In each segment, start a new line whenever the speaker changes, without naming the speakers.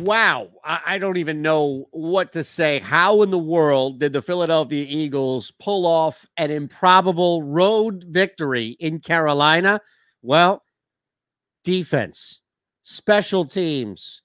Wow. I don't even know what to say. How in the world did the Philadelphia Eagles pull off an improbable road victory in Carolina? Well, defense, special teams,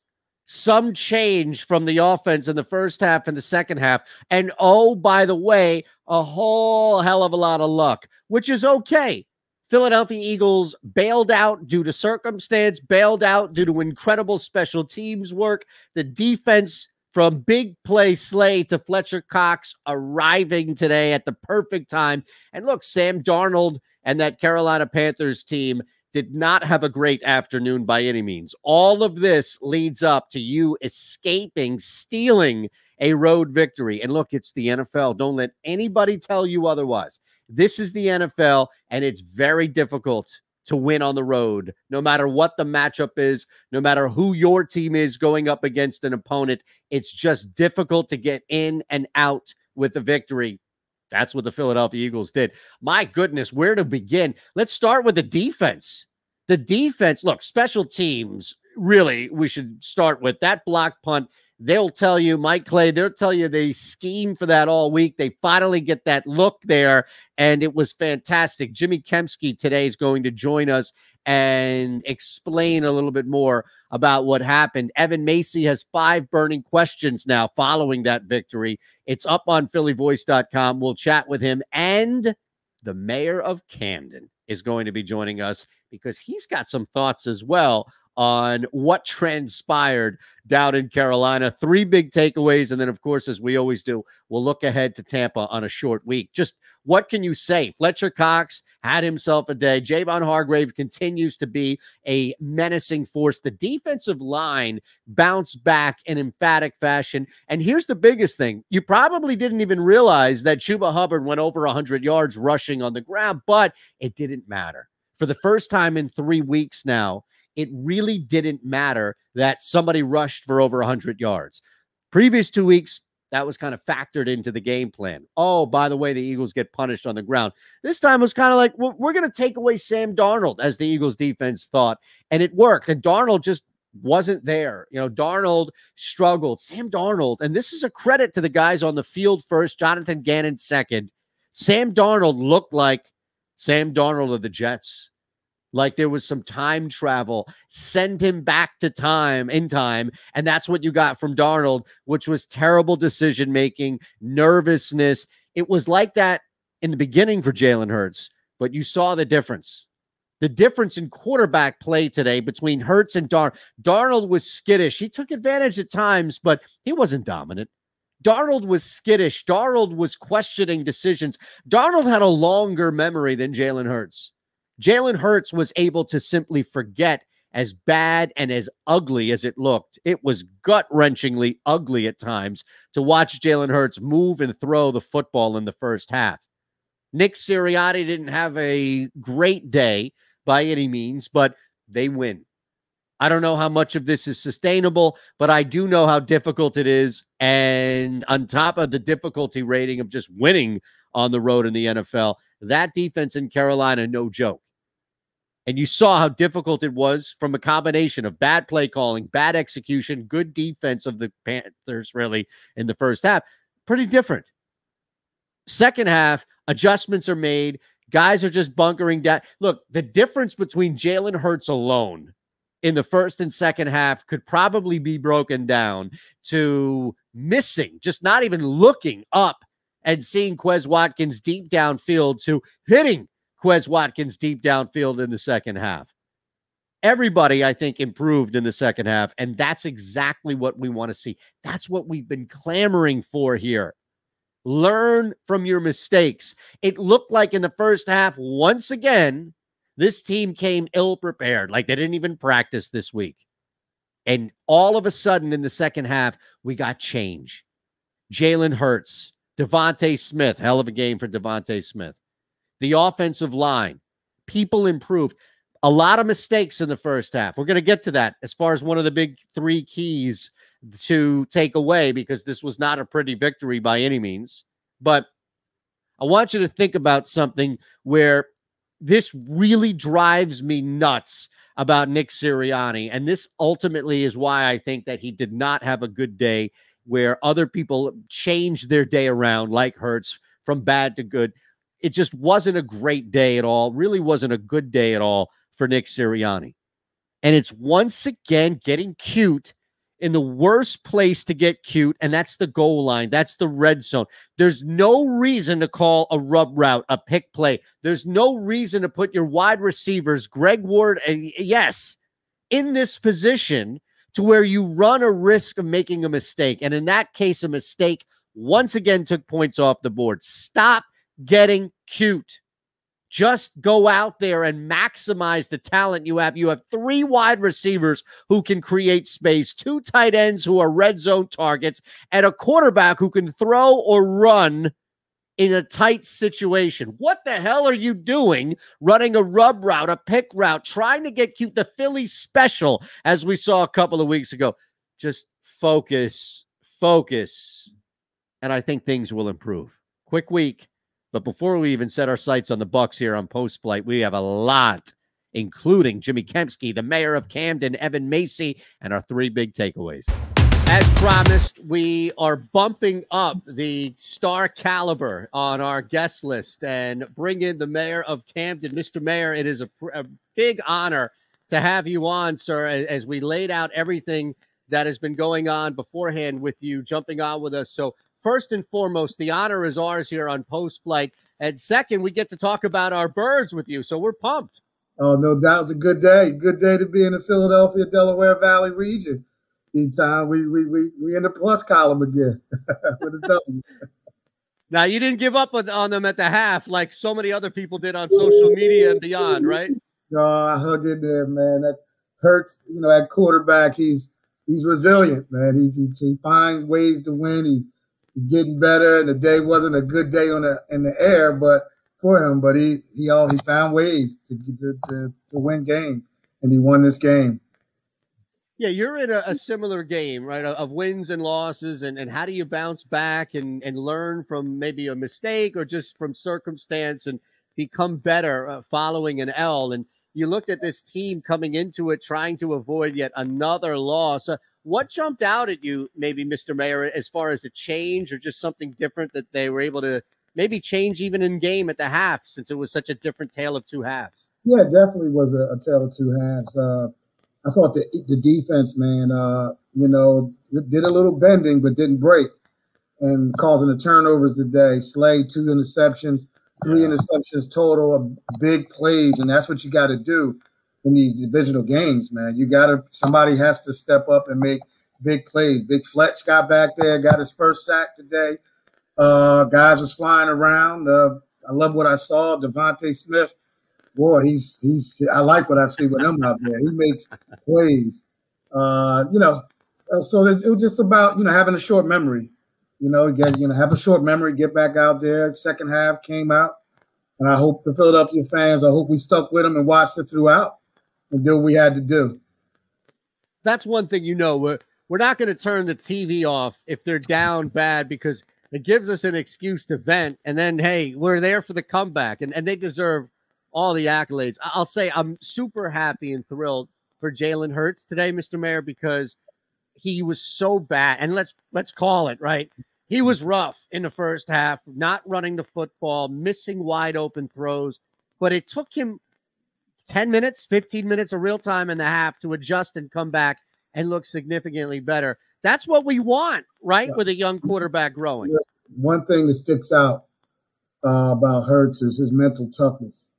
some change from the offense in the first half and the second half. And oh, by the way, a whole hell of a lot of luck, which is okay. Philadelphia Eagles bailed out due to circumstance, bailed out due to incredible special teams work. The defense from big play Slay to Fletcher Cox arriving today at the perfect time. And look, Sam Darnold and that Carolina Panthers team did not have a great afternoon by any means. All of this leads up to you escaping, stealing a road victory. And look, it's the NFL. Don't let anybody tell you otherwise. This is the NFL, and it's very difficult to win on the road, no matter what the matchup is, no matter who your team is going up against an opponent. It's just difficult to get in and out with the victory. That's what the Philadelphia Eagles did. My goodness, where to begin? Let's start with the defense. The defense, look, special teams, really, we should start with that block punt. They'll tell you, Mike Clay, they'll tell you they scheme for that all week. They finally get that look there, and it was fantastic. Jimmy Kempski today is going to join us and explain a little bit more about what happened. Evan Macy has 5 burning questions now following that victory. It's up on PhillyVoice.com. We'll chat with him, and the mayor of Camden is going to be joining us because he's got some thoughts as well on what transpired down in Carolina. 3 big takeaways. And then, of course, as we always do, we'll look ahead to Tampa on a short week. Just what can you say? Fletcher Cox had himself a day. Javon Hargrave continues to be a menacing force. The defensive line bounced back in emphatic fashion. And here's the biggest thing. You probably didn't even realize that Chuba Hubbard went over 100 yards rushing on the ground, but it didn't matter. For the first time in 3 weeks now, it really didn't matter that somebody rushed for over 100 yards. Previous 2 weeks, that was kind of factored into the game plan. Oh, by the way, the Eagles get punished on the ground. This time it was kind of like, well, we're going to take away Sam Darnold, as the Eagles defense thought, and it worked. And Darnold just wasn't there. You know, Darnold struggled. Sam Darnold, and this is a credit to the guys on the field first, Jonathan Gannon second. Sam Darnold looked like Sam Darnold of the Jets. Like there was some time travel, send him back to time. And that's what you got from Darnold, which was terrible decision-making, nervousness. It was like that in the beginning for Jalen Hurts, but you saw the difference. The difference in quarterback play today between Hurts and Darnold. Darnold was skittish. He took advantage at times, but he wasn't dominant. Darnold was skittish. Darnold was questioning decisions. Darnold had a longer memory than Jalen Hurts. Jalen Hurts was able to simply forget as bad and as ugly as it looked. It was gut-wrenchingly ugly at times to watch Jalen Hurts move and throw the football in the first half. Nick Sirianni didn't have a great day by any means, but they win. I don't know how much of this is sustainable, but I do know how difficult it is. And on top of the difficulty rating of just winning on the road in the NFL, that defense in Carolina, no joke. And you saw how difficult it was from a combination of bad play calling, bad execution, good defense of the Panthers, really, in the first half. Pretty different. Second half, adjustments are made. Guys are just bunkering down. Look, the difference between Jalen Hurts alone in the first and second half could probably be broken down to missing, just not even looking up and seeing Quez Watkins deep downfield to hitting Quez Watkins deep downfield in the second half. Everybody, I think, improved in the second half, and that's exactly what we want to see. That's what we've been clamoring for here. Learn from your mistakes. It looked like in the first half, once again, this team came ill-prepared, like they didn't even practice this week. And all of a sudden in the second half, we got change. Jalen Hurts, DeVonta Smith, hell of a game for DeVonta Smith. The offensive line, people improved. A lot of mistakes in the first half. We're going to get to that as far as one of the big 3 keys to take away, because this was not a pretty victory by any means. But I want you to think about something where this really drives me nuts about Nick Sirianni. And this ultimately is why I think that he did not have a good day, where other people changed their day around, like Hurts, from bad to good. It just wasn't a great day at all. Really wasn't a good day at all for Nick Sirianni. And it's once again getting cute in the worst place to get cute, and that's the goal line. That's the red zone. There's no reason to call a rub route, a pick play. There's no reason to put your wide receivers, Greg Ward, yes, in this position to where you run a risk of making a mistake. And in that case, a mistake once again took points off the board. Stop getting cute. Just go out there and maximize the talent you have. You have 3 wide receivers who can create space, 2 tight ends who are red zone targets, and a quarterback who can throw or run in a tight situation. What the hell are you doing running a rub route, a pick route, trying to get cute, the Philly special, as we saw a couple of weeks ago? Just focus. And I think things will improve. Quick week. But before we even set our sights on the Bucs here on Post Flight, we have a lot, including Jimmy Kempski, the mayor of Camden, Evan Macy, and our 3 big takeaways. As promised, we are bumping up the star caliber on our guest list and bring in the mayor of Camden. Mr. Mayor, it is a big honor to have you on, sir, as we laid out everything that has been going on beforehand with you jumping on with us. So first and foremost, the honor is ours here on Post Flight. And second, we get to talk about our birds with you. So we're pumped.
Oh, no doubt. It's a good day. Good day to be in the Philadelphia, Delaware Valley region. Eytan, we in the plus column again with a W.
Now, you didn't give up on them at the half like so many other people did on social media and beyond, right?
No, I hung in there, man. That Hurts, at quarterback, he's resilient, man. He finds ways to win. He's getting better, and the day wasn't a good day in the air, but for him. But he found ways to win games, and he won this game.
Yeah, you're in a similar game, right, of wins and losses, and how do you bounce back and learn from maybe a mistake or just from circumstance and become better following an L. And you looked at this team coming into it trying to avoid yet another loss. What jumped out at you, maybe, Mr. Mayor, as far as a change or just something different that they were able to maybe change even in game at the half, since it was such a different tale of 2 halves?
Yeah, it definitely was a tale of 2 halves. I thought the defense, man, did a little bending but didn't break, and causing the turnovers today. Slay 2 interceptions, 3 interceptions total, big plays, and that's what you got to do in these divisional games, man. Somebody has to step up and make big plays. Big Fletch got back there, got his first sack today. Guys was flying around. I love what I saw. DeVonta Smith, boy, I like what I see with him out there. He makes plays. So it was just about, having a short memory. Have a short memory, get back out there. Second half came out, and I hope the Philadelphia fans, we stuck with them and watched it throughout and did what we had to do.
That's one thing, we're not going to turn the TV off if they're down bad, because it gives us an excuse to vent. And then, hey, we're there for the comeback, and they deserve all the accolades. I'll say I'm super happy and thrilled for Jalen Hurts today, Mr. Mayor, because he was so bad. And let's call it, right? He was rough in the first half, not running the football, missing wide open throws. But it took him 10 minutes, 15 minutes of real time in the half to adjust and come back and look significantly better. That's what we want, right, with a young quarterback growing.
One thing that sticks out about Hurts is his mental toughness.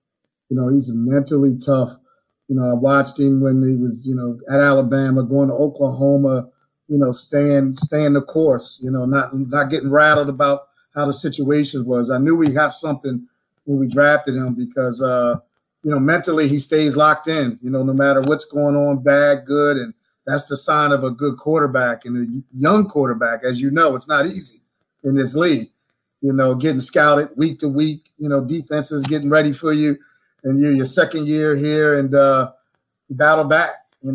He's mentally tough. I watched him when he was, at Alabama, going to Oklahoma, staying the course, not getting rattled about how the situation was. I knew we got something when we drafted him because, mentally he stays locked in, no matter what's going on, bad, good. And that's the sign of a good quarterback and a young quarterback. As you know, it's not easy in this league, getting scouted week to week, defenses getting ready for you. And you're your second year here and battle back. He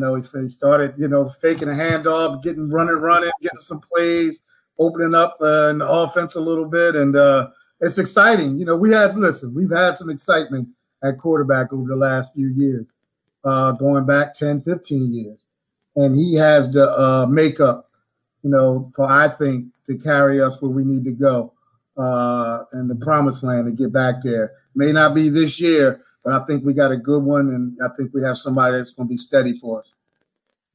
started, faking a handoff, running, getting some plays, opening up in the offense a little bit. And it's exciting. We've had some excitement at quarterback over the last few years. going back 10, 15 years. And he has the makeup, for, I think, to carry us where we need to go and the promised land to get back there. May not be this year, but I think we got a good one, and I think we have somebody that's going to be steady for us.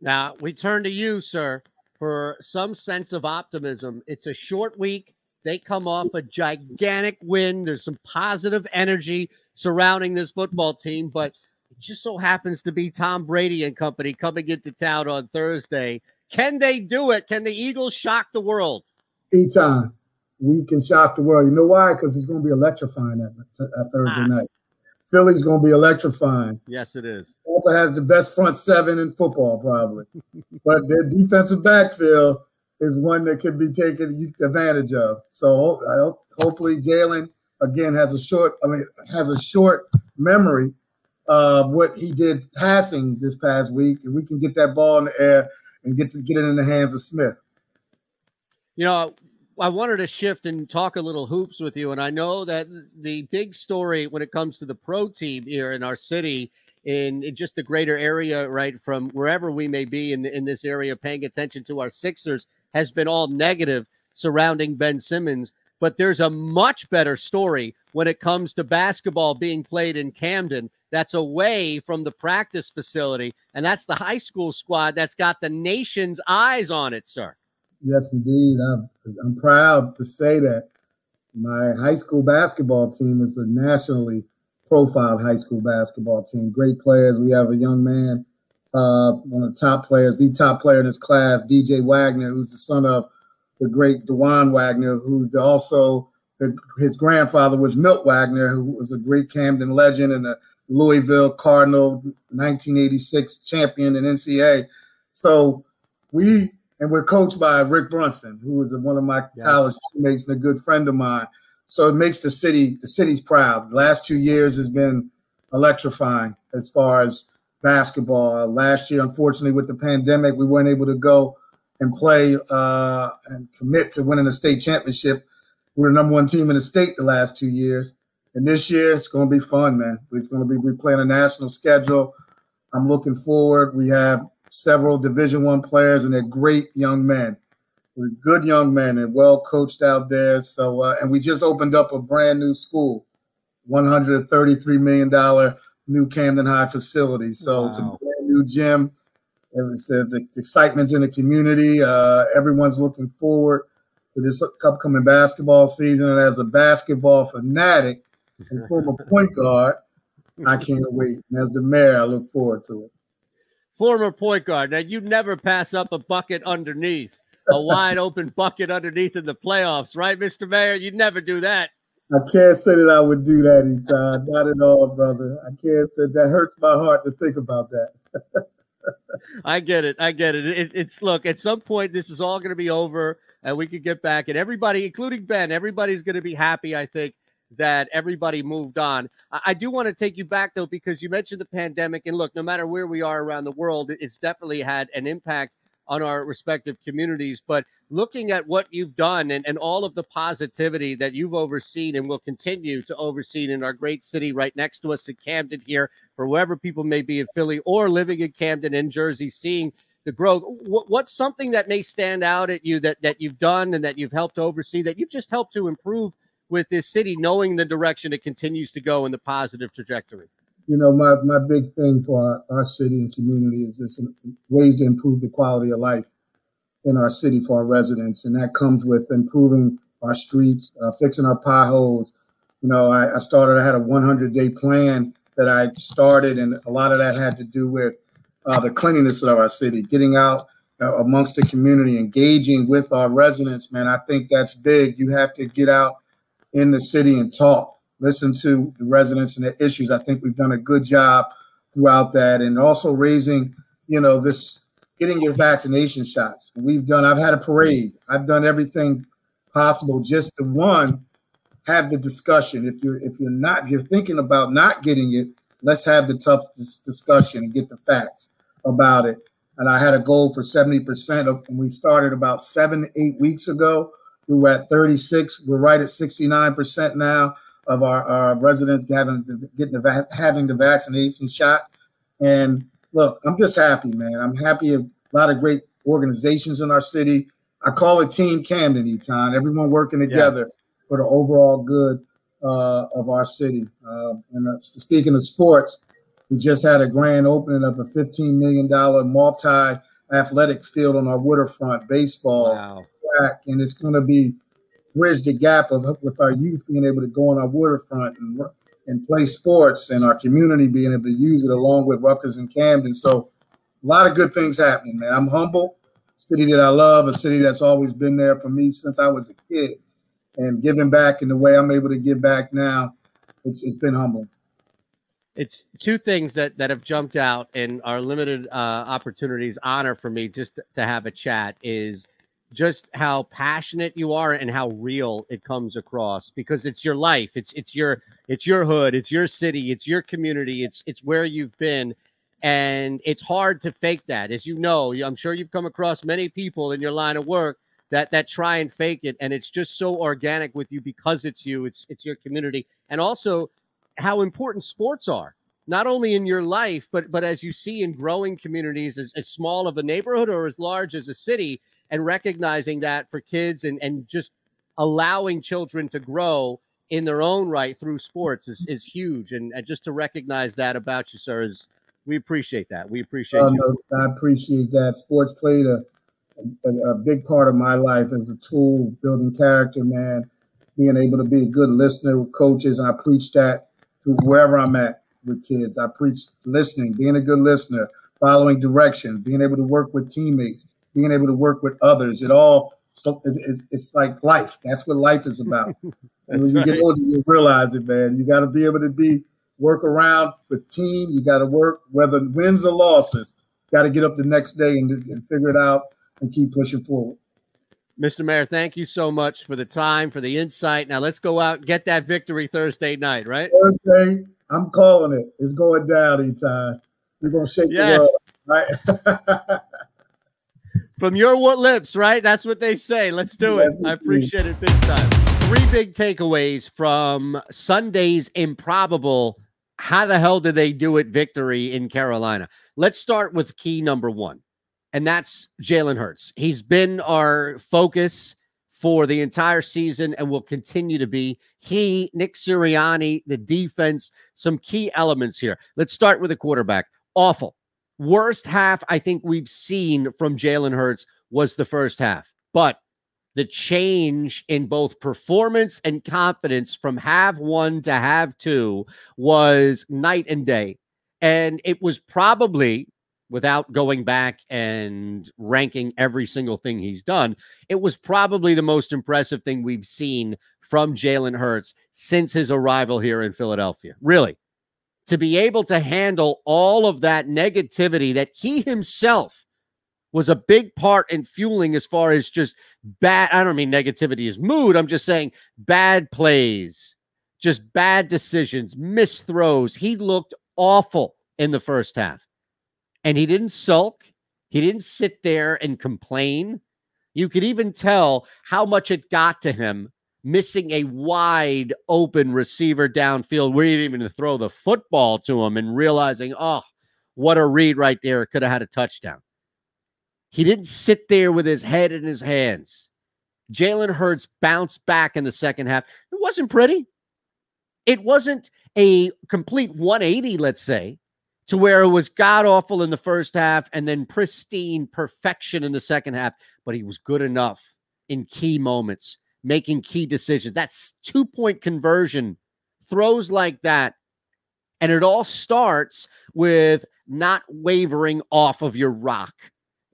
Now, we turn to you, sir, for some sense of optimism. It's a short week. They come off a gigantic win. There's some positive energy surrounding this football team, but it just so happens to be Tom Brady and company coming into town on Thursday. Can they do it? Can the Eagles shock the world?
Eytan, we can shock the world. You know why? Because it's going to be electrifying that Thursday night. Philly's going to be electrifying.
Yes, it is.
Tampa has the best front seven in football, probably. But their defensive backfield is one that can be taken advantage of. So hopefully Jalen, again, has a short memory of what he did passing this past week, and we can get that ball in the air and get it in the hands of Smith.
I wanted to shift and talk a little hoops with you, and I know that the big story when it comes to the pro team here in our city, in just the greater area, right, from wherever we may be in this area, paying attention to our Sixers, has been all negative surrounding Ben Simmons. But there's a much better story when it comes to basketball being played in Camden that's away from the practice facility, and that's the high school squad that's got the nation's eyes on it, sir.
Yes, indeed. I'm proud to say that my high school basketball team is a nationally profiled high school basketball team. Great players. We have a young man, one of the top players, the top player in his class, DJ Wagner, who's the son of the great DeJuan Wagner, who's his grandfather was Milt Wagner, who was a great Camden legend and a Louisville Cardinal 1986 champion in NCAA. So we're coached by Rick Brunson, who was one of my college teammates and a good friend of mine. So it makes the city's proud. The last 2 years has been electrifying as far as basketball. Last year, unfortunately, with the pandemic, we weren't able to go and play and commit to winning a state championship. We're the number one team in the state the last 2 years. And this year, it's going to be fun, man. We're playing a national schedule. I'm looking forward. We have several Division I players, and they're great young men. We're good young men and well coached out there. So, and we just opened up a brand new school, $133 million new Camden High facility. So It's a brand new gym. And it's excitement in the community. Everyone's looking forward to this upcoming basketball season. And as a basketball fanatic and former point guard, I can't wait. And as the mayor, I look forward to it.
Former point guard. Now, you never pass up a bucket underneath, a wide open bucket underneath in the playoffs, right, Mr. Mayor? You'd never do that.
I can't say that I would do that, Eytan. Not at all, brother. I can't say that. Hurts my heart to think about that.
I get it. It's look, at some point, this is all going to be over and we can get back. And everybody, including Ben, everybody's going to be happy, I think, that everybody moved on. I do want to take you back, though, because you mentioned the pandemic. And look, no matter where we are around the world, it's definitely had an impact on our respective communities. But looking at what you've done and all of the positivity that you've overseen and will continue to oversee in our great city right next to us in Camden here, for wherever people may be in Philly or living in Camden in Jersey, seeing the growth, what's something that may stand out at you that you've done and that you've helped oversee, that you've just helped to improve with this city, knowing the direction it continues to go in the positive trajectory?
My big thing for our city and community is this ways to improve the quality of life in our city for our residents. And that comes with improving our streets, fixing our potholes. I had a 100-day plan that I started, and a lot of that had to do with the cleanliness of our city, getting out amongst the community, engaging with our residents, man. I think that's big. You have to get out in the city and talk, listen to the residents and their issues. I think we've done a good job throughout that, and also raising, getting your vaccination shots. I've had a parade. I've done everything possible just to have the discussion. If you're thinking about not getting it, let's have the tough discussion and get the facts about it. And I had a goal for 70% and we started about 7-8 weeks ago. We were at 36. We're right at 69% now of our residents having the vaccination shot. And look, I'm just happy, man. I'm happy. A lot of great organizations in our city. I call it Team Camden, Eytan. Everyone working together for the overall good of our city. Speaking of sports, we just had a grand opening of a $15 million multi-athletic field on our waterfront, baseball, track, and it's going to be bridge the gap with our youth being able to go on our waterfront and play sports, and our community being able to use it along with Rutgers and Camden. So a lot of good things happening, man. I'm humble. City that I love, a city that's always been there for me since I was a kid, and giving back in the way I'm able to give back now, it's been humbling.
It's two things that have jumped out in our limited opportunities. Honor for me just to have a chat is just how passionate you are and how real it comes across, because it's your life. It's your hood. It's your city. It's your community. It's where you've been. And it's hard to fake that. As you know, I'm sure you've come across many people in your line of work that try and fake it. And it's just so organic with you because it's you, it's your community. And also how important sports are, not only in your life, but as you see in growing communities, as small of a neighborhood or as large as a city, and recognizing that for kids and just allowing children to grow in their own right through sports is huge. And just to recognize that about you, sir, we appreciate that. We appreciate you.
No, I appreciate that. Sports played a big part of my life as a tool, building character, man, being able to be a good listener with coaches. And I preach that to wherever I'm at with kids. I preach listening, being a good listener, following direction, being able to work with teammates, being able to work with others. It's like life. That's what life is about. When you get older, you realize it, man. You got to be able to work around the team. You got to work, whether wins or losses. Got to get up the next day and figure it out and keep pushing forward.
Mr. Mayor, thank you so much for the time, for the insight. Now let's go out and get that victory Thursday night, right?
Thursday, I'm calling it. It's going down, Eytan. We're going to shake the world, right?
From your lips, right? That's what they say. Let's do it. I appreciate it big time. 3 big takeaways from Sunday's improbable how the hell did they do it victory in Carolina. Let's start with key number 1, and that's Jalen Hurts. He's been our focus for the entire season and will continue to be. He, Nick Sirianni, the defense, some key elements here. Let's start with the quarterback. Awful. Worst half I think we've seen from Jalen Hurts was the first half. But the change in both performance and confidence from half 1 to half 2 was night and day. And it was probably, without going back and ranking every single thing he's done, it was probably the most impressive thing we've seen from Jalen Hurts since his arrival here in Philadelphia. Really. To be able to handle all of that negativity that he himself was a big part in fueling, as far as just bad, I don't mean negativity is mood, I'm just saying bad plays, just bad decisions, missed throws. He looked awful in the first half. And he didn't sulk. He didn't sit there and complain. You could even tell how much it got to him, missing a wide open receiver downfield where he didn't even throw the football to him, and realizing, oh, what a read right there. Could have had a touchdown. He didn't sit there with his head in his hands. Jalen Hurts bounced back in the second half. It wasn't pretty. It wasn't a complete 180, let's say, to where it was god-awful in the first half and then pristine perfection in the second half. But he was good enough in key moments, making key decisions. That's 2-point conversion, throws like that. And it all starts with not wavering off of your rock.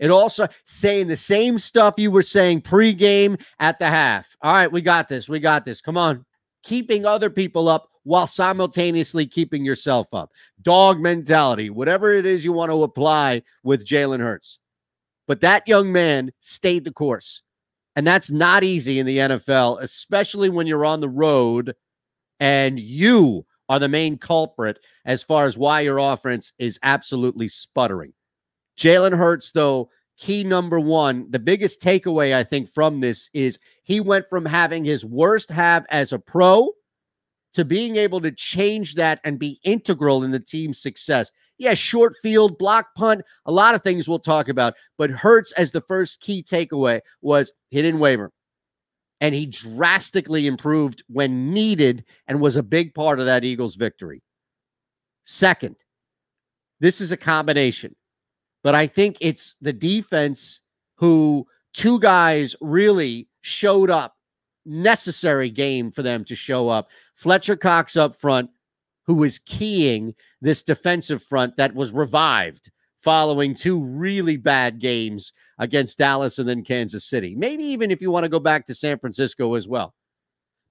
It also saying the same stuff you were saying pregame at the half. All right, we got this. We got this. Come on. Keeping other people up while simultaneously keeping yourself up. Dog mentality, whatever it is you want to apply with Jalen Hurts. But that young man stayed the course. And that's not easy in the NFL, especially when you're on the road and you are the main culprit as far as why your offense is absolutely sputtering. Jalen Hurts, though, key number 1, the biggest takeaway I think from this is he went from having his worst half as a pro to being able to change that and be integral in the team's success. Yeah, short field, block punt, a lot of things we'll talk about. But Hurts, as the first key takeaway, was he didn't waver. And he drastically improved when needed and was a big part of that Eagles victory. Second, this is a combination, but I think it's the defense who two guys really showed up, necessary game for them to show up. Fletcher Cox up front, who was keying this defensive front that was revived following two really bad games against Dallas and then Kansas City. Maybe even if you want to go back to San Francisco as well.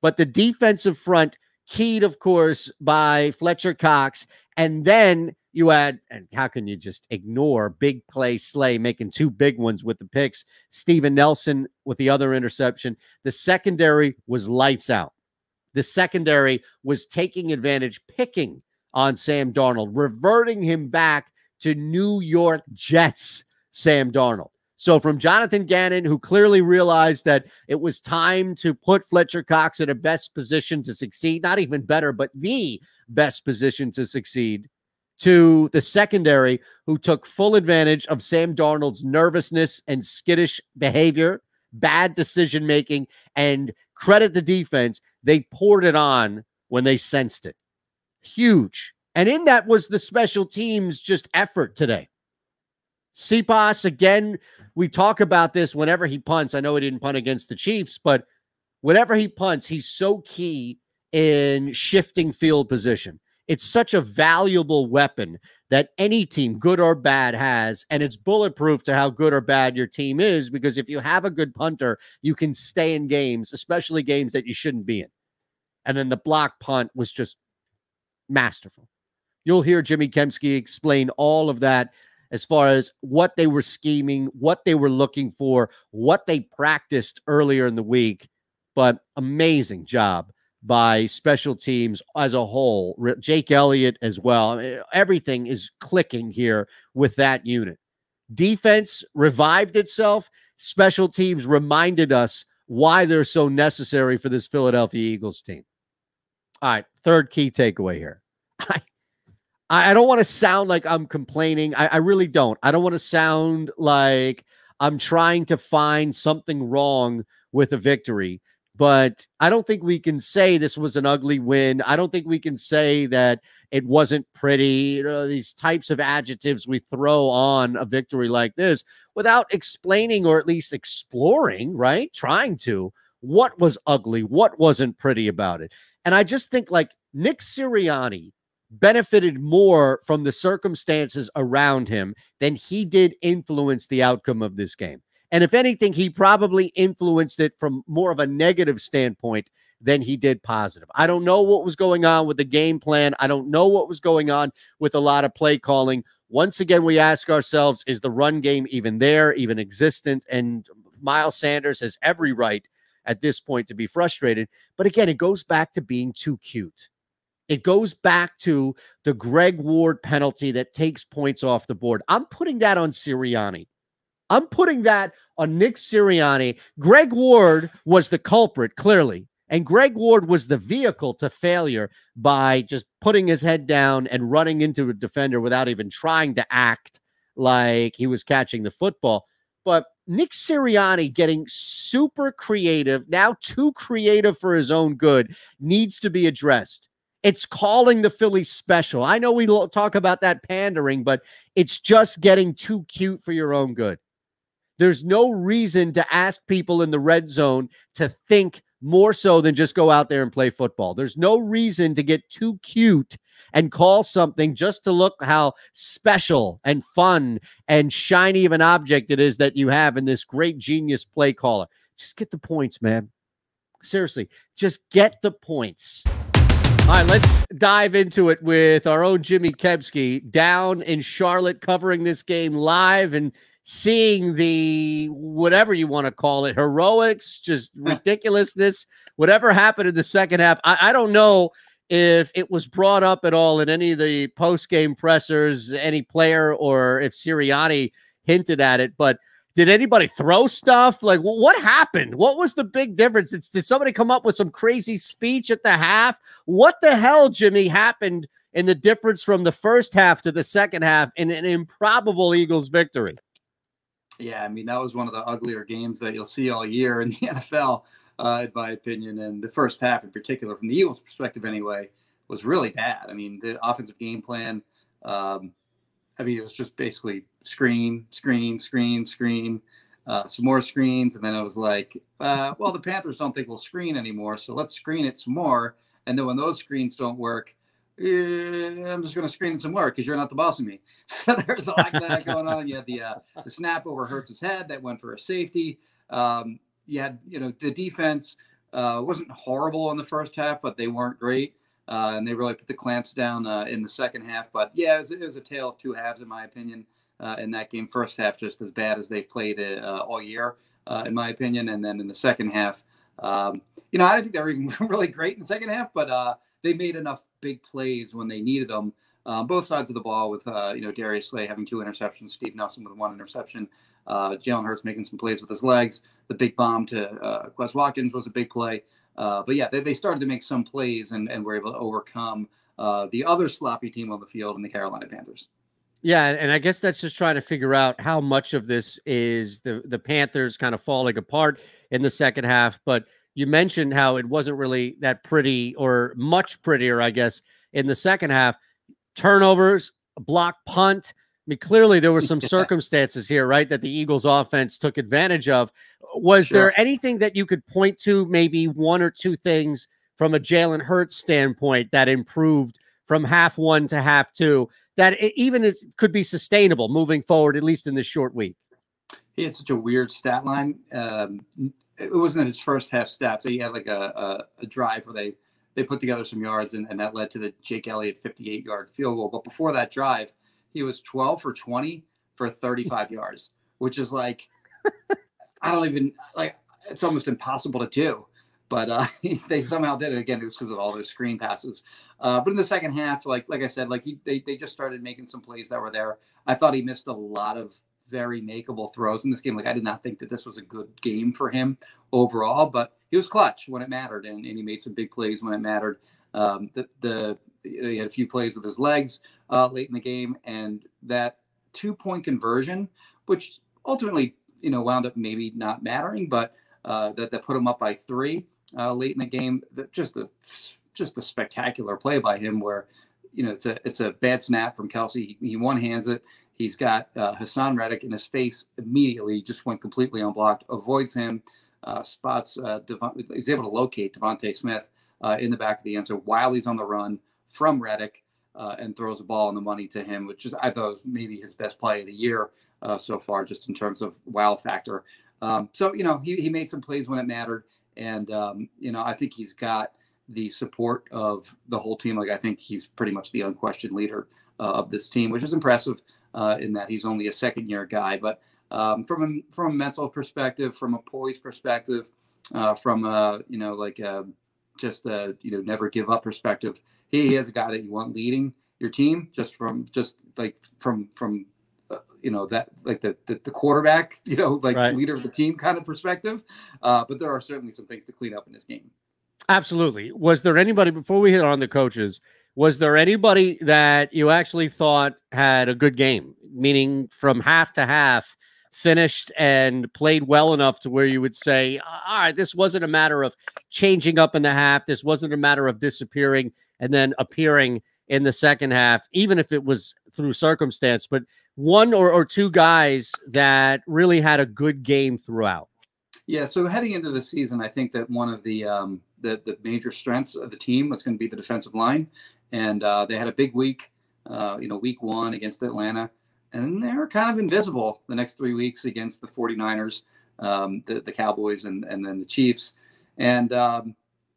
But the defensive front keyed, of course, by Fletcher Cox. And then you had, and how can you just ignore big play Slay making two big ones with the picks, Steven Nelson with the other interception. The secondary was lights out. The secondary was taking advantage, picking on Sam Darnold, reverting him back to New York Jets Sam Darnold. So from Jonathan Gannon, who clearly realized that it was time to put Fletcher Cox in a best position to succeed, not even better, but the best position to succeed, to the secondary, who took full advantage of Sam Darnold's nervousness and skittish behavior, bad decision-making, and credit the defense. They poured it on when they sensed it. Huge. And in that was the special teams just effort today. Cepas, again, we talk about this whenever he punts. I know he didn't punt against the Chiefs, but whenever he punts, he's so key in shifting field position. It's such a valuable weapon that any team, good or bad, has, and it's bulletproof to how good or bad your team is, because if you have a good punter, you can stay in games, especially games that you shouldn't be in. And then the block punt was just masterful. You'll hear Jimmy Kempski explain all of that as far as what they were scheming, what they were looking for, what they practiced earlier in the week. But amazing job by special teams as a whole. Jake Elliott as well. I mean, everything is clicking here with that unit. Defense revived itself. Special teams reminded us why they're so necessary for this Philadelphia Eagles team. All right, third key takeaway here. I don't want to sound like I'm complaining. I really don't. I don't want to sound like I'm trying to find something wrong with a victory. But I don't think we can say this was an ugly win. I don't think we can say that it wasn't pretty. You know, these types of adjectives we throw on a victory like this without explaining, or at least exploring, right? Trying to, what was ugly, what wasn't pretty about it. And I just think like Nick Sirianni benefited more from the circumstances around him than he did influence the outcome of this game. And if anything, he probably influenced it from more of a negative standpoint than he did positive. I don't know what was going on with the game plan. I don't know what was going on with a lot of play calling. Once again, we ask ourselves, is the run game even there, even existent? And Miles Sanders has every right at this point to be frustrated. But again, it goes back to being too cute. It goes back to the Greg Ward penalty that takes points off the board. I'm putting that on Sirianni. I'm putting that on Nick Sirianni. Greg Ward was the culprit, clearly. And Greg Ward was the vehicle to failure by just putting his head down and running into a defender without even trying to act like he was catching the football. But Nick Sirianni getting super creative, now too creative for his own good, needs to be addressed. It's calling the Phillies special. I know we talk about that pandering, but it's just getting too cute for your own good. There's no reason to ask people in the red zone to think more so than just go out there and play football. There's no reason to get too cute and call something just to look how special and fun and shiny of an object it is that you have in this great genius play caller. Just get the points, man. Seriously, just get the points. All right, let's dive into it with our own Jimmy Kempski down in Charlotte, covering this game live and seeing the, whatever you want to call it, heroics, just ridiculousness, whatever happened in the second half. I don't know if it was brought up at all in any of the post-game pressers, any player, or if Sirianni hinted at it, but did anybody throw stuff? Like, what happened? What was the big difference? Did somebody come up with some crazy speech at the half? What the hell, Jimmy, happened in the difference from the first half to the second half in an improbable Eagles victory.
Yeah, I mean, that was one of the uglier games that you'll see all year in the NFL, in my opinion. And the first half in particular, from the Eagles' perspective anyway, was really bad. I mean, the offensive game plan, I mean, it was just basically screen, some more screens. And then it was like, well, the Panthers don't think we'll screen anymore, so let's screen it some more. And then when those screens don't work, I'm just going to screen it some more because you're not the boss of me. So there's a lot of that going on. You had the snap over Hurts' head that went for a safety. You had, the defense wasn't horrible in the first half, but they weren't great. And they really put the clamps down in the second half. But yeah, it was a tale of two halves, in my opinion, in that game. First half, just as bad as they've played all year, in my opinion. And then in the second half, I don't think they were even really great in the second half, but they made enough big plays when they needed them. Both sides of the ball with, Darius Slay having 2 interceptions, Steve Nelson with 1 interception, Jalen Hurts making some plays with his legs. The big bomb to Quez Watkins was a big play. But yeah, they started to make some plays and were able to overcome the other sloppy team on the field in the Carolina Panthers.
Yeah, and I guess that's just trying to figure out how much of this is the Panthers kind of falling apart in the second half. But you mentioned how it wasn't really that pretty or much prettier, I guess, in the second half. Turnovers, block punt. I mean, clearly there were some circumstances here, right, that the Eagles offense took advantage of. Was there anything that you could point to, maybe 1 or 2 things from a Jalen Hurts standpoint that improved from half 1 to half 2 that could be sustainable moving forward, at least in this short week?
He had such a weird stat line. It wasn't his first half stats. So he had like a drive where they put together some yards, and that led to the Jake Elliott 58-yard field goal. But before that drive, he was 12 for 20 for 35 yards, which is like, I don't even it's almost impossible to do, but they somehow did it. Again, it was because of all those screen passes. But in the second half, like I said, they just started making some plays that were there. I thought he missed a lot of very makeable throws in this game. Like, I did not think that this was a good game for him overall, but he was clutch when it mattered, and he made some big plays when it mattered. He had a few plays with his legs late in the game, and that 2-point conversion, which ultimately, wound up maybe not mattering, but that put him up by 3 late in the game. Just a spectacular play by him, where it's a bad snap from Kelsey. He one-hands it. He's got Hassan Reddick in his face immediately, just went completely unblocked, avoids him, spots he's able to locate DeVonta Smith in the back of the end zone while he's on the run from Reddick, and throws a ball on the money to him, which I thought was maybe his best play of the year so far, just in terms of wow factor. So he made some plays when it mattered, and I think he's got the support of the whole team. Like, I think he's pretty much the unquestioned leader of this team, which is impressive in that he's only a second-year guy. But from a mental perspective, from a poise perspective, from never give up perspective, he is a guy that you want leading your team, the quarterback, right, leader of the team kind of perspective. But there are certainly some things to clean up in this game.
Absolutely. Was there anybody, before we hit on the coaches, was there anybody that you actually thought had a good game, meaning from half to half, finished and played well enough to where you would say, all right, this wasn't a matter of changing up in the half. This wasn't a matter of disappearing and then appearing in the second half, even if it was through circumstance, but 1 or 2 guys that really had a good game throughout?
Yeah. So heading into the season, I think that one of the major strengths of the team was going to be the defensive line. And they had a big week, week 1 against Atlanta. And they were kind of invisible the next 3 weeks against the 49ers, the Cowboys, and then the Chiefs. And,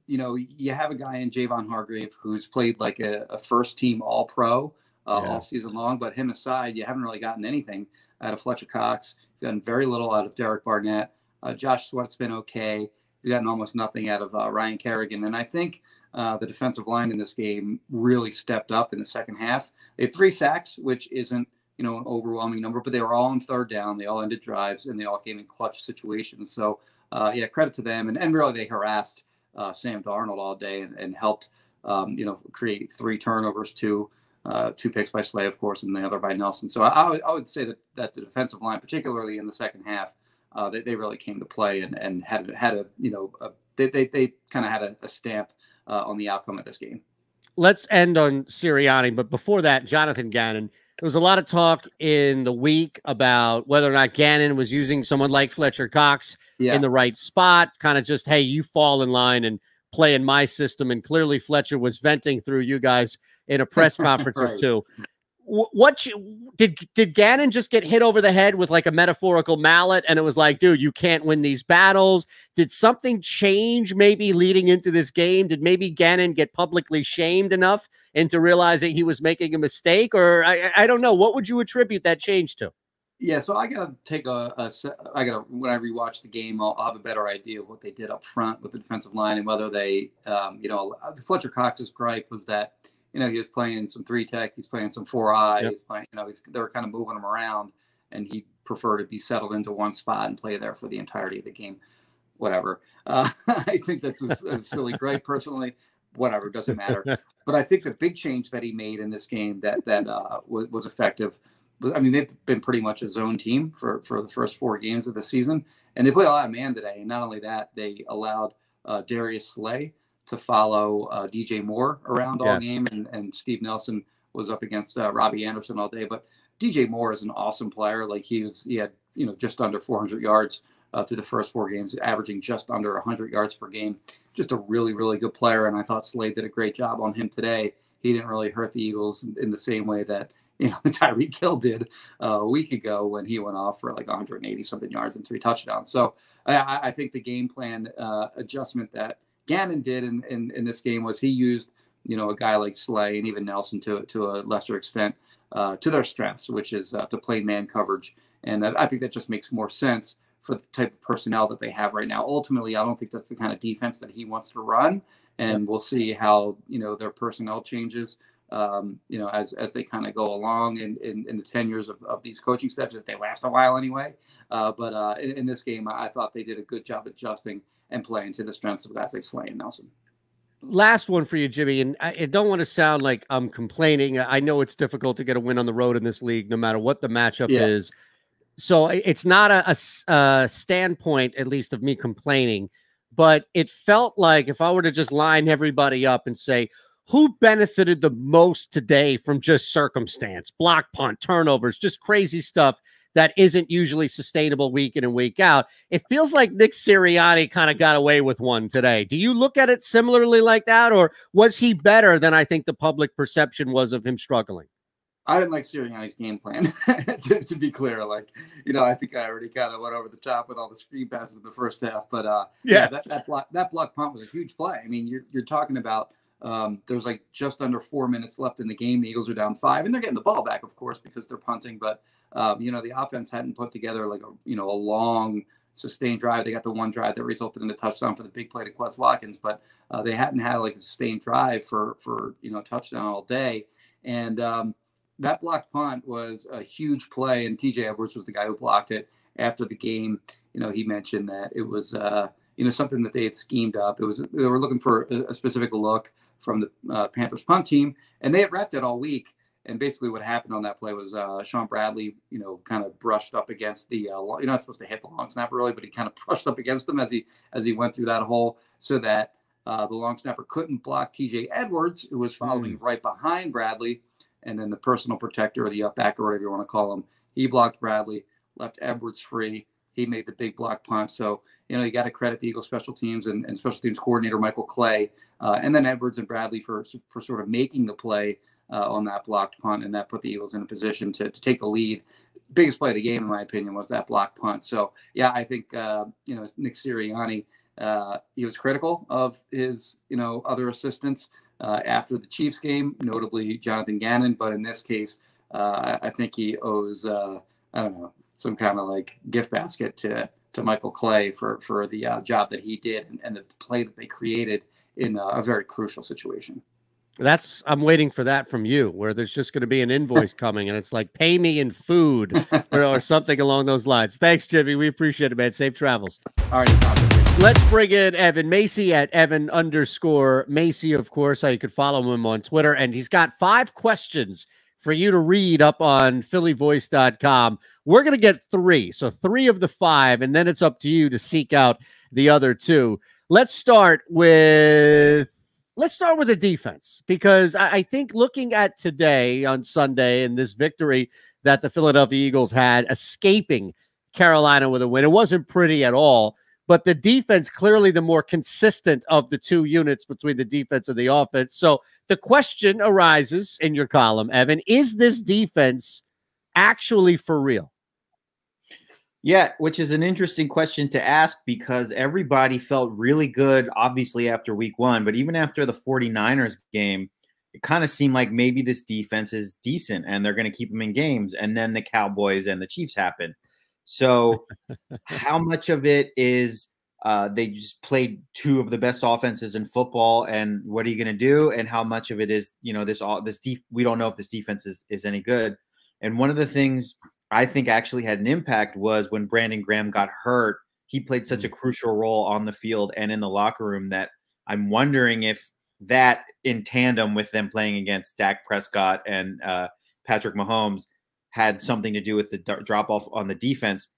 you have a guy in Javon Hargrave who's played like a first-team All-Pro all season long. But him aside, you haven't really gotten anything out of Fletcher Cox. You've gotten very little out of Derek Barnett. Josh Sweat's been okay. You've gotten almost nothing out of Ryan Kerrigan. And I think the defensive line in this game really stepped up in the second half. They had 3 sacks, which isn't an overwhelming number, but they were all on third down. They all ended drives, and they all came in clutch situations. So, credit to them. And really, they harassed Sam Darnold all day and helped create 3 turnovers, two picks by Slay, of course, and the other by Nelson. So I would say that the defensive line, particularly in the second half, they really came to play and had they kind of had a stamp on the outcome of this game.
Let's end on Sirianni, but before that, Jonathan Gannon. There was a lot of talk in the week about whether or not Gannon was using someone like Fletcher Cox in the right spot, kind of just, hey, you fall in line and play in my system. And clearly Fletcher was venting through you guys in a press conference
right.
or two. Did Gannon just get hit over the head with like a metaphorical mallet and it was like, dude, you can't win these battles? Did something change maybe leading into this game? Did maybe Gannon get publicly shamed enough into realizing he was making a mistake? Or I don't know. What would you attribute that change to?
Yeah, so I gotta take when I rewatch the game, I'll have a better idea of what they did up front with the defensive line and whether they, Fletcher Cox's gripe was that, he was playing some 3-tech, he's playing some 4-eye, he's playing, they were kind of moving him around, and he preferred to be settled into one spot and play there for the entirety of the game. Whatever. I think that's a silly gripe personally. Whatever, doesn't matter. But I think the big change that he made in this game that was effective. I mean, they've been pretty much a zone team for the first 4 games of the season, and they play a lot of man today. And not only that, they allowed Darius Slay to follow DJ Moore around all game, and Steve Nelson was up against Robbie Anderson all day. But DJ Moore is an awesome player. Like he had just under 400 yards through the first 4 games, averaging just under 100 yards per game. Just a really, really good player. And I thought Slade did a great job on him today. He didn't really hurt the Eagles in the same way that Tyreek Hill did a week ago when he went off for like 180 something yards and 3 touchdowns. So I think the game plan adjustment that Gannon did in this game was he used, a guy like Slay and even Nelson to a lesser extent to their strengths, which is to play man coverage. And I think that just makes more sense for the type of personnel that they have right now. Ultimately, I don't think that's the kind of defense that he wants to run. And we'll see how, their personnel changes, as they kind of go along in the tenures of these coaching staffs, if they last a while anyway. But in this game, I thought they did a good job adjusting and playing to the strengths of guys like Slay and Nelson.
Last one for you, Jimmy, and I don't want to sound like I'm complaining. I know it's difficult to get a win on the road in this league, no matter what the matchup is. So it's not a standpoint, at least, of me complaining, but it felt like if I were to just line everybody up and say, who benefited the most today from just circumstance, block punt, turnovers, just crazy stuff that isn't usually sustainable week in and week out, it feels like Nick Sirianni kind of got away with one today. Do you look at it similarly like that, or was he better than I think the public perception was of him struggling?
I didn't like Sirianni's game plan, to be clear. Like, I think I already kind of went over the top with all the screen passes in the first half. But that block punt was a huge play. I mean, you're talking about there's like just under 4 minutes left in the game. The Eagles are down 5, and they're getting the ball back, of course, because they're punting. But the offense hadn't put together like a long sustained drive. They got the one drive that resulted in a touchdown for the big play to Quez Watkins, but they hadn't had like a sustained drive for touchdown all day. And that blocked punt was a huge play, and TJ Edwards was the guy who blocked it. After the game, he mentioned that it was something that they had schemed up. They were looking for a specific look from the Panthers punt team, and they had repped it all week. And basically what happened on that play was Sean Bradley, kind of brushed up against the you're not supposed to hit the long snapper really, but he kind of brushed up against them as he went through that hole, so that the long snapper couldn't block TJ Edwards, who was following right behind Bradley. And then the personal protector, or the up back, or whatever you want to call him, he blocked Bradley, left Edwards free. He made the big block punt. So, you got to credit the Eagles special teams and special teams coordinator Michael Clay, and then Edwards and Bradley for sort of making the play on that blocked punt, and that put the Eagles in a position to take the lead. Biggest play of the game, in my opinion, was that blocked punt. So, yeah, I think, Nick Sirianni, he was critical of his, other assistants after the Chiefs game, notably Jonathan Gannon. But in this case, I think he owes, some kind of like gift basket to Michael Clay for the job that he did and the play that they created in a very crucial situation.
I'm waiting for that from you, where there's just going to be an invoice coming and it's like, pay me in food or something along those lines. Thanks, Jimmy. We appreciate it, man. Safe travels.
All right.
Let's bring in Evan Macy at Evan_Macy, of course. You could follow him on Twitter. And he's got 5 questions for you to read up on PhillyVoice.com. We're going to get 3. So 3 of the 5, and then it's up to you to seek out the other 2. Let's start with the defense, because I think looking at today on Sunday and this victory that the Philadelphia Eagles had, escaping Carolina with a win, it wasn't pretty at all. But the defense, clearly the more consistent of the 2 units between the defense and the offense. So the question arises in your column, Evan, is this defense actually for real?
Yeah, which is an interesting question to ask, because everybody felt really good, obviously, after week 1. But even after the 49ers game, it kind of seemed like maybe this defense is decent and they're going to keep them in games. And then the Cowboys and the Chiefs happen. So how much of it is they just played 2 of the best offenses in football, and what are you going to do? And how much of it is, we don't know if this defense is any good. And one of the things I think actually had an impact was when Brandon Graham got hurt. He played such a crucial role on the field and in the locker room that I'm wondering if that, in tandem with them playing against Dak Prescott and Patrick Mahomes, had something to do with the drop off on the defense.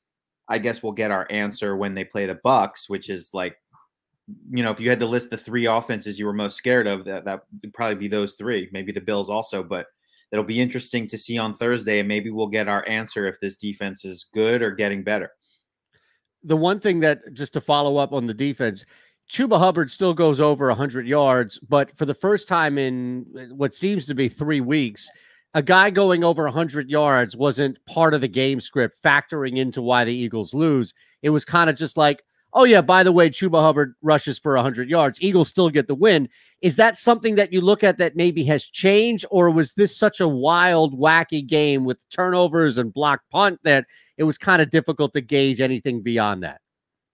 I guess we'll get our answer when they play the Bucks, which is like, if you had to list the 3 offenses you were most scared of, that would probably be those 3, maybe the Bills also, but it'll be interesting to see on Thursday, and maybe we'll get our answer if this defense is good or getting better.
The one thing that, just to follow up on the defense, Chuba Hubbard still goes over 100 yards, but for the first time in what seems to be 3 weeks, a guy going over 100 yards wasn't part of the game script, factoring into why the Eagles lose. It was kind of just like, oh, yeah, by the way, Chuba Hubbard rushes for 100 yards. Eagles still get the win. Is that something that you look at that maybe has changed, or was this such a wild, wacky game with turnovers and blocked punt that it was kind of difficult to gauge anything beyond that?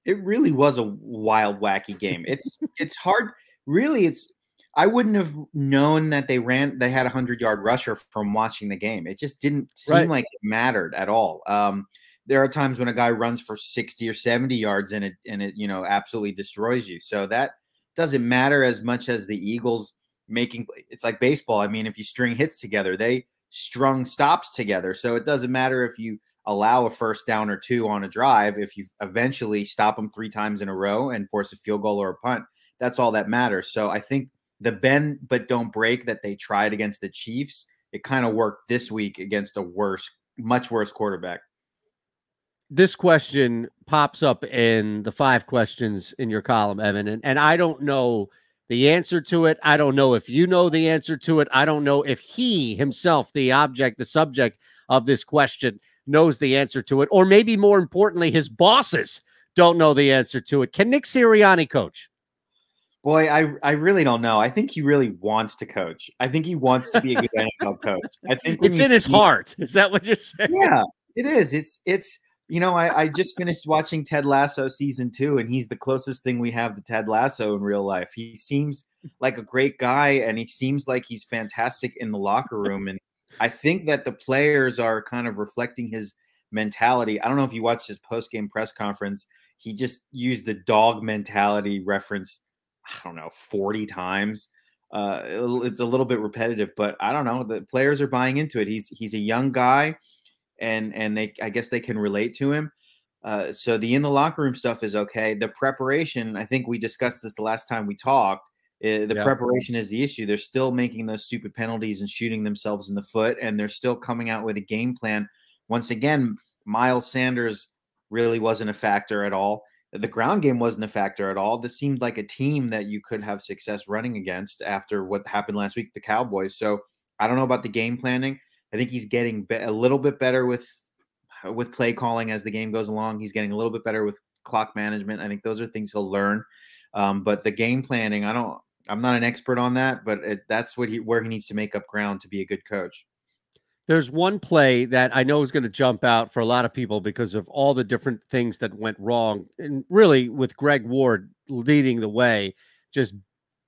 It really was a wild, wacky game. It's hard. Really, I wouldn't have known that they had a 100-yard rusher from watching the game. It just didn't seem like it mattered at all. There are times when a guy runs for 60 or 70 yards and it absolutely destroys you. So that doesn't matter as much as the Eagles making. It's like baseball. I mean, if you string hits together, they strung stops together. So it doesn't matter if you allow a first down or 2 on a drive. If you eventually stop them 3 times in a row and force a field goal or a punt, that's all that matters. So I think the bend but don't break that they tried against the Chiefs, it kind of worked this week against a much worse quarterback.
This question pops up in the 5 questions in your column, Evan, and I don't know the answer to it. I don't know if you know the answer to it. I don't know if he himself, the subject of this question, knows the answer to it, or maybe more importantly, his bosses don't know the answer to it. Can Nick Sirianni coach?
Boy, I really don't know. I think he really wants to coach. I think he wants to be a good NFL coach. I think
it's in his heart. Is that what you're saying?
Yeah, it is. It's I just finished watching Ted Lasso season 2, and he's the closest thing we have to Ted Lasso in real life. He seems like a great guy, and he seems like he's fantastic in the locker room. And I think that the players are kind of reflecting his mentality. I don't know if you watched his post-game press conference. He just used the dog mentality reference, 40 times. It's a little bit repetitive, but I don't know. The players are buying into it. He's a young guy, and I guess they can relate to him. So the in the locker room stuff is okay. The preparation, I think we discussed this the last time we talked. Preparation is the issue. They're still making those stupid penalties and shooting themselves in the foot, and they're still coming out with a game plan. Once again, Miles Sanders really wasn't a factor at all. The ground game wasn't a factor at all. This seemed like a team that you could have success running against after what happened last week with the Cowboys. So I don't know about the game planning. I think he's getting a little bit better with play calling as the game goes along. He's getting a little bit better with clock management. I think those are things he'll learn. But the game planning, I'm not an expert on that, but that's where he needs to make up ground to be a good coach.
There's one play that I know is going to jump out for a lot of people because of all the different things that went wrong. And really with Greg Ward leading the way, just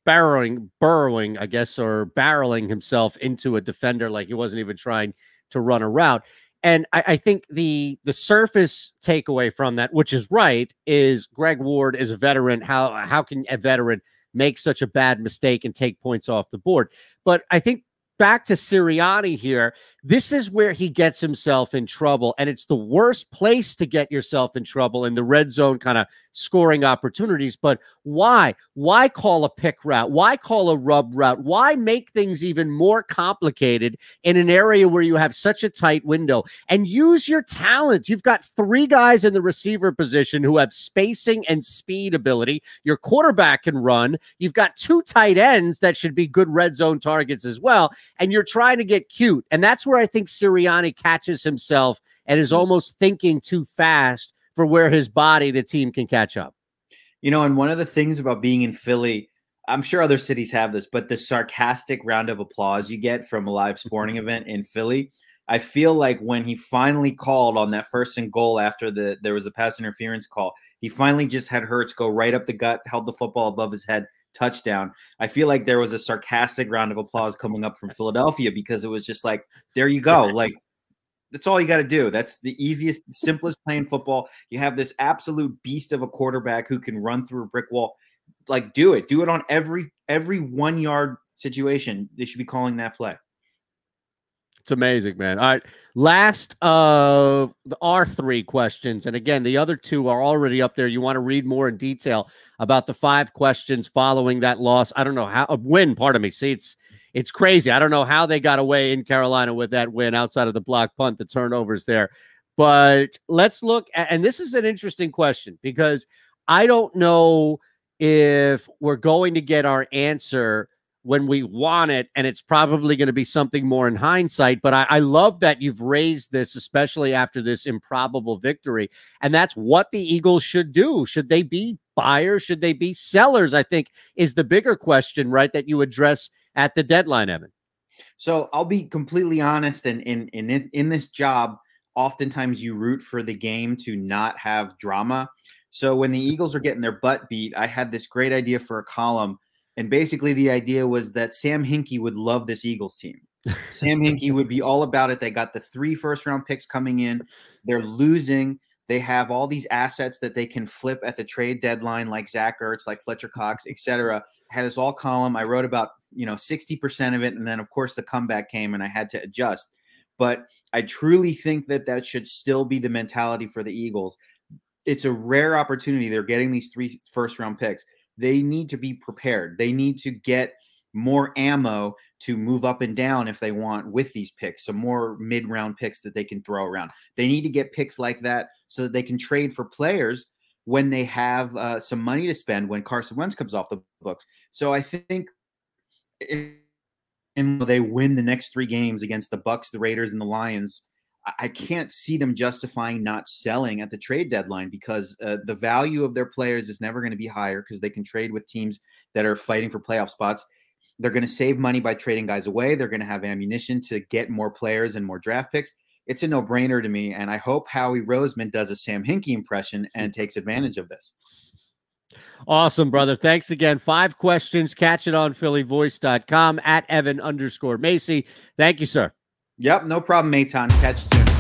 burrowing, I guess, or barreling himself into a defender like he wasn't even trying to run a route. And I think the surface takeaway from that, which is right, is Greg Ward is a veteran. How can a veteran make such a bad mistake and take points off the board? But I think back to Sirianni here, this is where he gets himself in trouble. And it's the worst place to get yourself in trouble in the red zone kind of scoring opportunities. But why? Why call a pick route? Why call a rub route? Why make things even more complicated in an area where you have such a tight window? And use your talent. You've got 3 guys in the receiver position who have spacing and speed ability. Your quarterback can run. You've got 2 tight ends that should be good red zone targets as well. And you're trying to get cute. And that's where I think Sirianni catches himself and is almost thinking too fast for where his body, the team, can catch up.
You know, and one of the things about being in Philly, I'm sure other cities have this, but the sarcastic round of applause you get from a live sporting event in Philly, I feel like when he finally called on that 1st and goal after there was a pass interference call, he finally just had Hurts go right up the gut, held the football above his head, touchdown. I feel like there was a sarcastic round of applause coming up from Philadelphia because it was just like, there you go. Like, that's all you got to do. That's the easiest, simplest play in football. You have this absolute beast of a quarterback who can run through a brick wall. Like, do it. Do it on every 1 yard situation. They should be calling that play.
It's amazing, man. All right. Last of our 3 questions. And again, the other 2 are already up there. You want to read more in detail about the 5 questions following that loss. I don't know how win, pardon me. See, it's crazy. I don't know how they got away in Carolina with that win outside of the block punt, the turnovers there. But let's look at, and this is an interesting question because I don't know if we're going to get our answer when we want it, and it's probably going to be something more in hindsight. But I love that you've raised this, especially after this improbable victory. And that's what the Eagles should do. Should they be buyers? Should they be sellers? I think is the bigger question, right, that you address at the deadline, Evan.
So I'll be completely honest. And in this job, oftentimes you root for the game to not have drama. So when the Eagles are getting their butt beat, I had this great idea for a column. And basically the idea was that Sam Hinkie would love this Eagles team. Sam Hinkie would be all about it. They got the 3 first-round picks coming in. They're losing. They have all these assets that they can flip at the trade deadline, like Zach Ertz, like Fletcher Cox, etc. Had this all column. I wrote about 60% of it, and then of course the comeback came, and I had to adjust. But I truly think that should still be the mentality for the Eagles. It's a rare opportunity. They're getting these 3 first-round picks. They need to be prepared. They need to get more ammo to move up and down if they want with these picks, some more mid-round picks that they can throw around. They need to get picks like that so that they can trade for players when they have some money to spend when Carson Wentz comes off the books. So I think if they win the next 3 games against the Bucs, the Raiders, and the Lions, I can't see them justifying not selling at the trade deadline because the value of their players is never going to be higher because they can trade with teams that are fighting for playoff spots. They're going to save money by trading guys away. They're going to have ammunition to get more players and more draft picks. It's a no-brainer to me, and I hope Howie Roseman does a Sam Hinkie impression and takes advantage of this.
Awesome, brother. Thanks again. 5 questions. Catch it on PhillyVoice.com at Evan_Macy. Thank you, sir.
Yep, no problem, Eytan. Catch you soon.